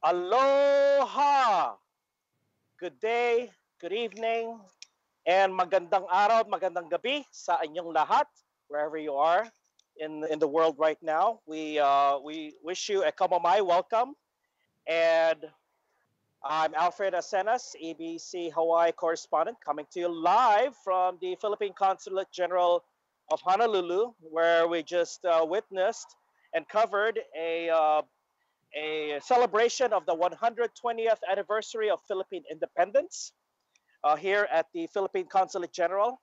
Aloha! Good day, good evening, and magandang araw, magandang gabi sa inyong lahat, wherever you are in the world right now. We wish you a kamamay welcome, and I'm Alfred Asenas, ABC Hawaii correspondent, coming to you live from the Philippine Consulate General of Honolulu, where we just witnessed and covered a celebration of the 120th anniversary of Philippine Independence here at the Philippine Consulate General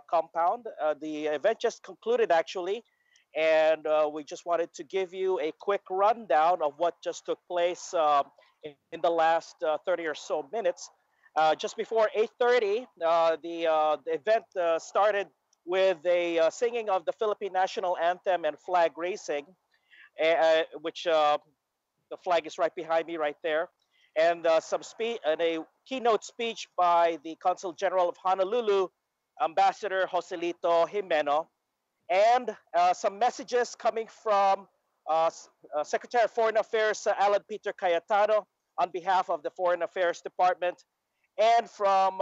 compound. The event just concluded actually, and we just wanted to give you a quick rundown of what just took place in the last 30 or so minutes. Just before 8:30, the event started with a singing of the Philippine national anthem and flag raising, which the flag is right behind me, right there, and some speech and a keynote speech by the Consul General of Honolulu, Ambassador Joselito Jimeno, and some messages coming from Secretary of Foreign Affairs Alan Peter Cayetano on behalf of the Foreign Affairs Department, and from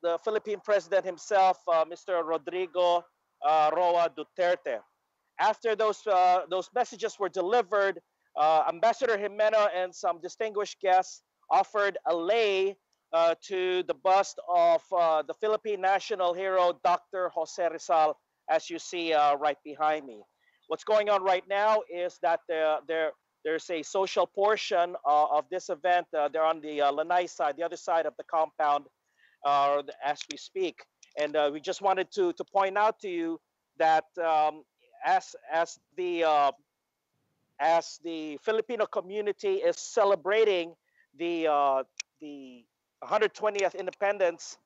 the Philippine President himself, Mr. Rodrigo Roa Duterte. After those messages were delivered, Ambassador Jimeno and some distinguished guests offered a lei to the bust of the Philippine national hero, Dr. Jose Rizal, as you see right behind me. What's going on right now is that there's a social portion of this event. They're on the lanai side, the other side of the compound, as we speak. And we just wanted to point out to you that as the Filipino community is celebrating the 120th independence,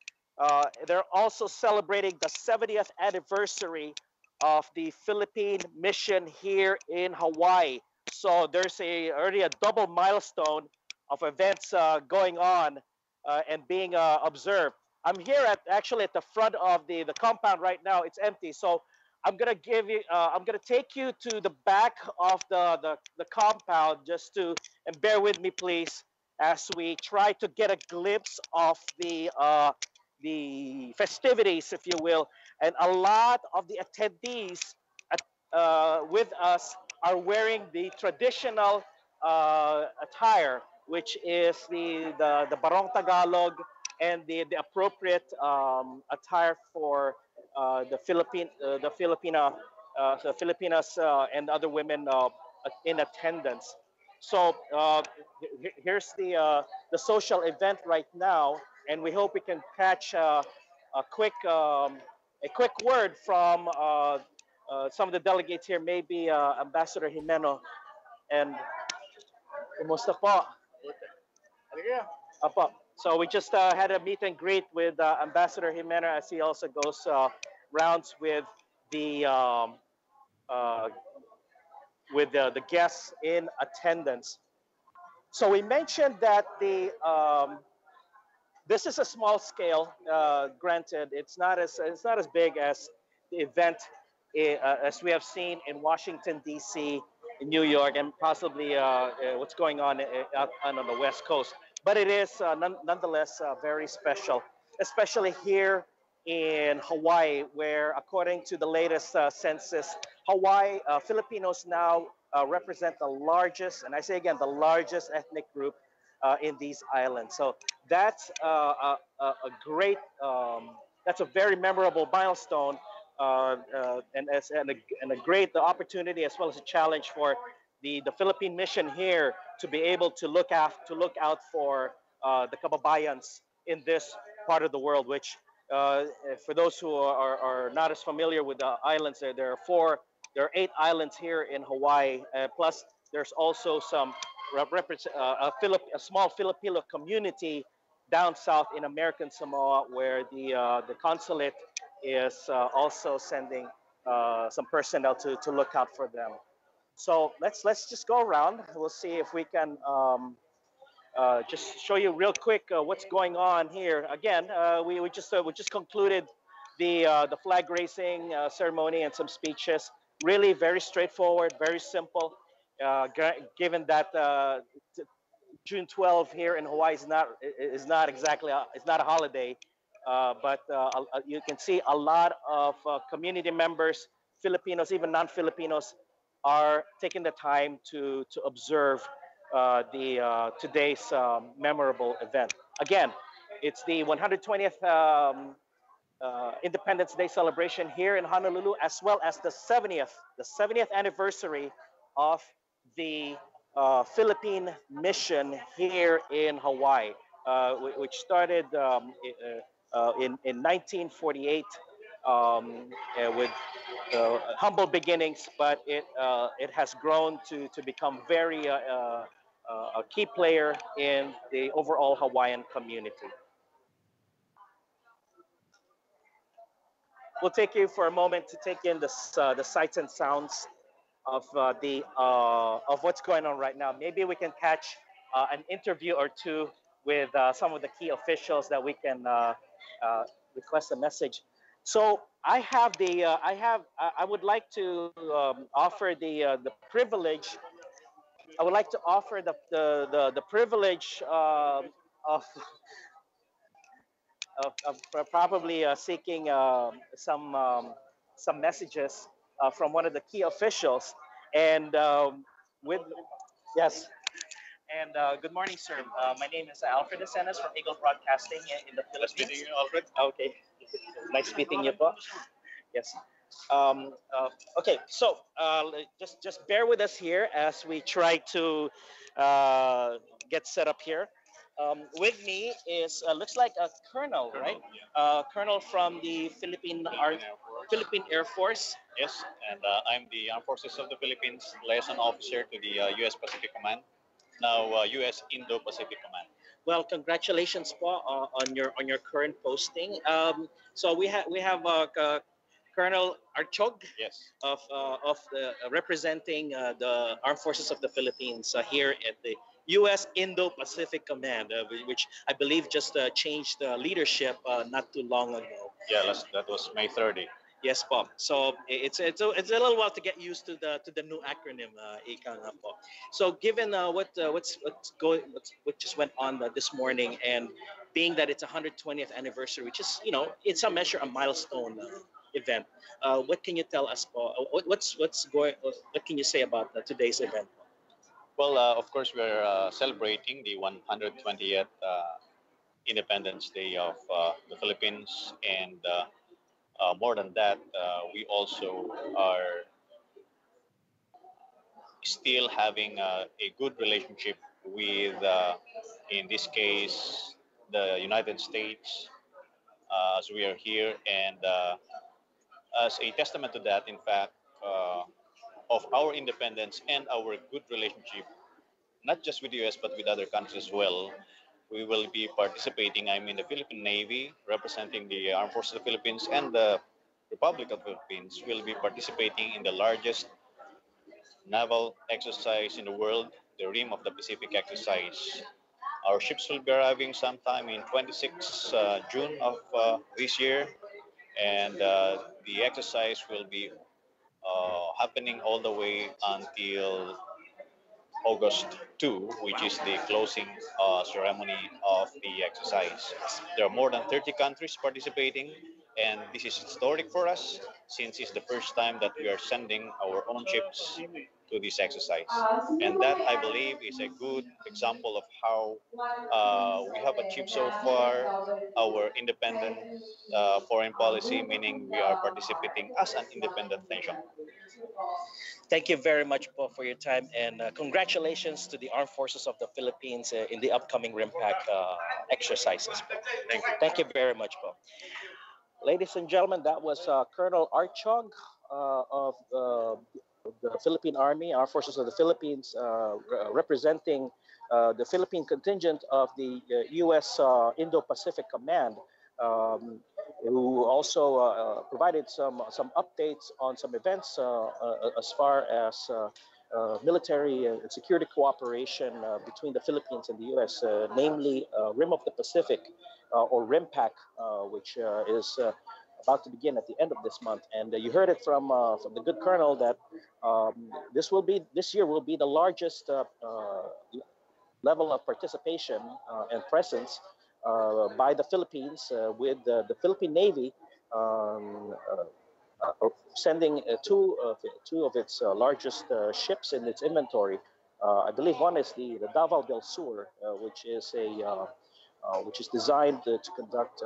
they're also celebrating the 70th anniversary of the Philippine mission here in Hawaii. So there's already a double milestone of events going on and being observed. I'm here actually at the front of the compound right now. It's empty, so I'm gonna take you to the back of the compound just to, and bear with me please as we try to get a glimpse of the festivities, if you will. And a lot of the attendees with us are wearing the traditional attire, which is the Barong Tagalog and the appropriate attire for the the Filipinas and other women in attendance. So here's the social event right now, and we hope we can catch a quick um, a quick word from some of the delegates here, maybe Ambassador Jimeno and kumusta po? Apo. So we just had a meet and greet with Ambassador Jimeno as he also goes rounds the um, uh, with the guests in attendance. So we mentioned that the this is a small scale. Granted, it's not as big as the event as we have seen in Washington D.C., in New York, and possibly what's going on out on the West Coast. But it is nonetheless very special, especially here in Hawaii, where according to the latest census, Hawaii Filipinos now represent the largest, and I say again, the largest ethnic group in these islands. So that's a great, that's a very memorable milestone, and a great opportunity as well as a challenge for the Philippine mission here to be able to look out for the kababayans in this part of the world. Which, for those who are not as familiar with the islands, there are 8 islands here in Hawaii. Plus, there's also some a small Filipino community down south in American Samoa, where the consulate is also sending some personnel to look out for them. So let's just go around. We'll see if we can just show you real quick what's going on here. Again, we just concluded the flag raising ceremony and some speeches. Really very straightforward, very simple. Given that June 12 here in Hawaii is not exactly it's not a holiday, but you can see a lot of community members, Filipinos, even non-Filipinos, are taking the time to observe the today's memorable event. Again, it's the 120th Independence Day celebration here in Honolulu, as well as the 70th anniversary of the Philippine mission here in Hawaii, which started in 1948 with humble beginnings, but it has grown to become very a key player in the overall Hawaiian community. We'll take you for a moment to take in the sights and sounds of what's going on right now. Maybe we can catch an interview or two with some of the key officials that we can request a message. So I would like to offer the privilege. I would like to offer the privilege of probably seeking some messages from one of the key officials. And with yes, and good morning, sir. My name is Alfred Acenas from Eagle Broadcasting in the Philippines. Nice meeting you, Alfred. Okay, nice meeting you, po. Yes. Okay, so just bear with us here as we try to uh, get set up here. With me is looks like a colonel, right? Colonel from the Philippine Air Force. Yes, and I'm the Armed Forces of the Philippines liaison officer to the U.S. Pacific Command, now U.S. Indo-Pacific Command. Well, congratulations po on your current posting. So we have Colonel Archog Yes, of the representing the Armed Forces of the Philippines here at the U.S. Indo-Pacific Command, which I believe just changed leadership not too long ago. yeah, that was May 30. Yes, po. So it's a little while to get used to the new acronym, ika nga po. So given what just went on this morning, and being that it's 120th anniversary, which is it's a measure a milestone event. What can you tell us, po? What can you say about today's event? Well, of course, we're celebrating the 120th Independence Day of the Philippines, and more than that, we also are still having a good relationship with, in this case, the United States, as we are here, and as a testament to that, in fact, of our independence and our good relationship, not just with the US but with other countries as well. We will be participating. I'm in the Philippine Navy, representing the Armed Forces of the Philippines, and the Republic of the Philippines will be participating in the largest naval exercise in the world, the Rim of the Pacific exercise. Our ships will be arriving sometime in 26 June of this year, and the exercise will be happening all the way until August 2, which is the closing ceremony of the exercise. There are more than 30 countries participating, and this is historic for us since it's the first time that we are sending our own ships to this exercise. And that, I believe, is a good example of how we have achieved so far our independent foreign policy, meaning we are participating as an independent nation. Thank you very much, po, for your time, and congratulations to the Armed Forces of the Philippines in the upcoming RIMPAC exercises, po. Thank you. Thank you very much, po. Ladies and gentlemen, that was Colonel Archog of the Philippine Army, Armed Forces of the Philippines, representing the Philippine contingent of the U.S. Indo-Pacific Command, who also provided some updates on some events as far as military and security cooperation between the Philippines and the U.S., namely Rim of the Pacific or RIMPAC, which is about to begin at the end of this month. And you heard it from the good colonel that this year will be the largest level of participation and presence by the Philippines with the Philippine Navy sending two of its largest ships in its inventory. I believe one is the Davao del Sur, which is designed to conduct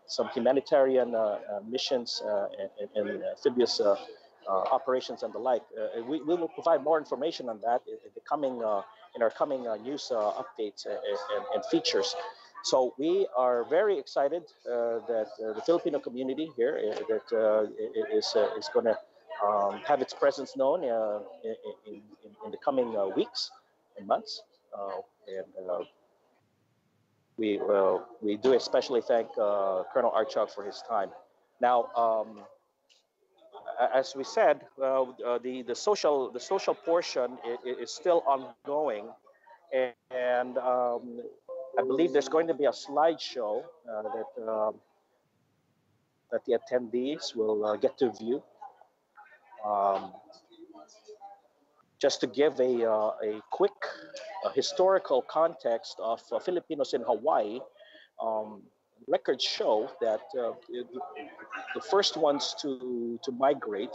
some humanitarian missions and amphibious operations and the like. We will provide more information on that in our coming news updates and features. So we are very excited that the Filipino community here is going to have its presence known in the coming weeks and months. And we do especially thank Colonel Archok for his time. Now, as we said, the social portion is still ongoing, and I believe there's going to be a slideshow that the attendees will get to view. Um, just to give a quick historical context of Filipinos in Hawaii, um, records show that the first ones to migrate,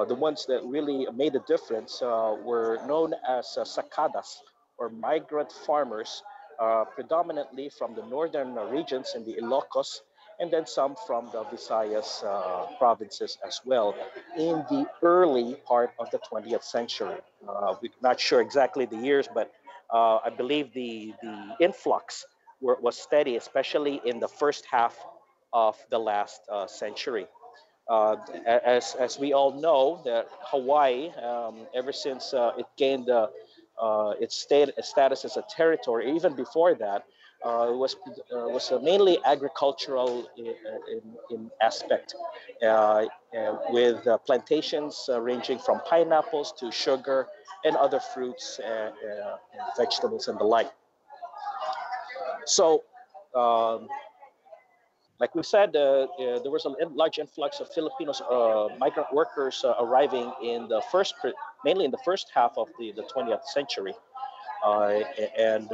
the ones that really made a difference, were known as sakadas, or migrant farmers, predominantly from the northern regions in the Ilocos, and then some from the Visayas provinces as well in the early part of the 20th century. We're not sure exactly the years, but I believe the influx was steady, especially in the first half of the last century. As we all know, that Hawaii, ever since it gained its status as a territory, even before that, was mainly agricultural in aspect, with plantations ranging from pineapples to sugar and other fruits and vegetables and the like. So, um, like we said, there was a large influx of Filipinos, migrant workers arriving mainly in the first half of the 20th century. And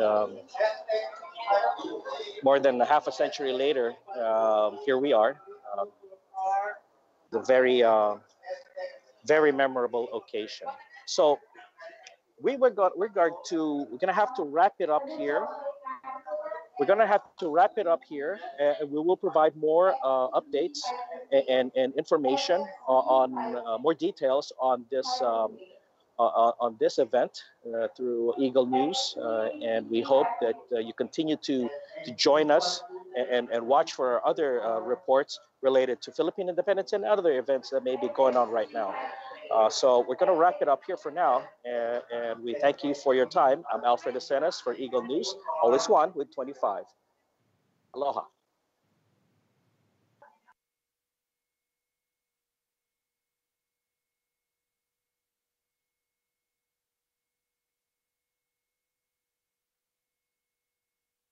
more than a half a century later, here we are, uh, the very memorable occasion. So we're gonna have to wrap it up here. We're gonna have to wrap it up here, and we will provide more updates and information on more details on this event through Eagle News, and we hope that you continue to join us and watch for our other reports related to Philippine independence and other events that may be going on right now. So we're going to wrap it up here for now, and we thank you for your time. I'm Alfred Asenas for Eagle News, always one with 25. Aloha.